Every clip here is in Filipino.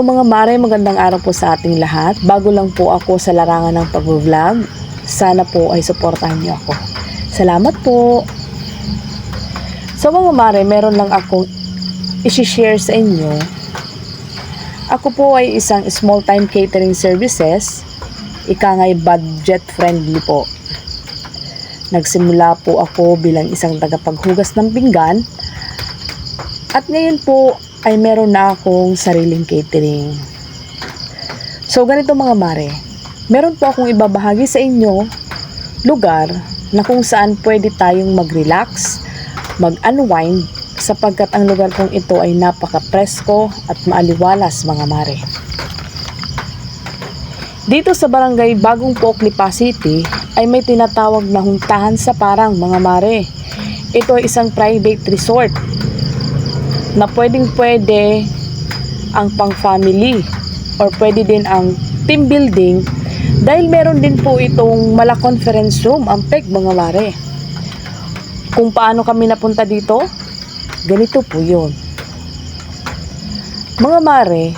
Mga mare, magandang araw po sa ating lahat. Bago lang po ako sa larangan ng pag-vlog, sana po ay suportahan niyo ako. Salamat po. So mga mare, meron lang akong i-share sa inyo. Ako po ay isang small time catering services, ikangay budget friendly po. Nagsimula po ako bilang isang tagapaghugas ng pinggan at ngayon po ay meron na akong sariling catering. So ganito mga mare, meron po akong ibabahagi sa inyo lugar na kung saan pwede tayong mag-relax, mag-unwind sapagkat ang lugar kong ito ay napaka-presko at maaliwalas mga mare. Dito sa barangay Bagong Pook, Lipa City ay may tinatawag na Huntahan sa Parang mga mare. Ito ay isang private resort na pwede ang pang-family or pwede din ang team building dahil meron din po itong mala-conference room, ang PEG mga mare. Kung paano kami napunta dito, ganito po yun. Mga mare,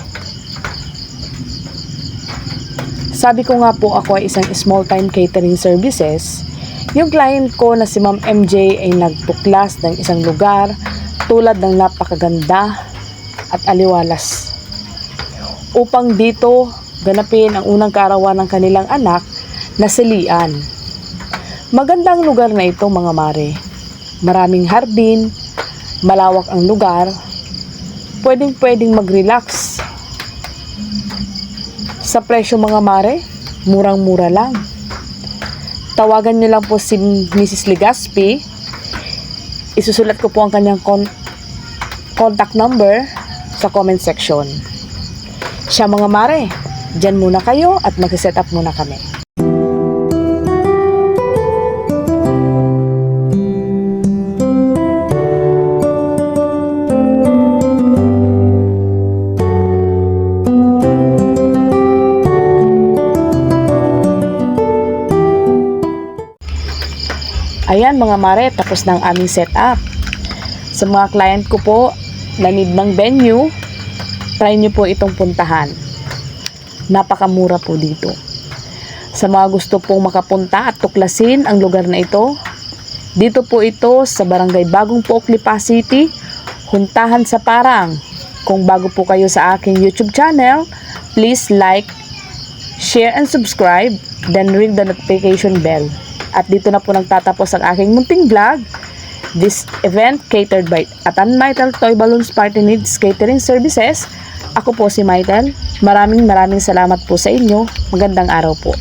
sabi ko nga po ako ay isang small time catering services. Yung client ko na si Ma'am MJ ay nagtuklas ng isang lugar tulad ng napakaganda at aliwalas upang dito ganapin ang unang kaarawan ng kanilang anak na si Lian. Magandang lugar na ito mga mare. Maraming hardin, malawak ang lugar, pwedeng mag-relax. Sa presyo mga mare, murang-mura lang. Tawagan niyo lang po si Mrs. Legaspi. Isusulat ko po ang kanyang contact number sa comment section. Siya mga mare, dyan muna kayo at mag-set up muna kami. Ayan mga mare, tapos na ang aming setup. Sa mga client ko po na need ng venue, try nyo po itong puntahan. Napakamura po dito. Sa mga gusto pong makapunta at tuklasin ang lugar na ito, dito po ito sa Barangay Bagong Pook, Lipa City, Huntahan sa Parang. Kung bago po kayo sa aking YouTube channel, please like, share and subscribe, then ring the notification bell. At dito na po nagtatapos ang aking munting vlog. This event catered by Atan Maitel Toy Balloons Party Needs Catering Services. Ako po si Maitel. Maraming salamat po sa inyo. Magandang araw po.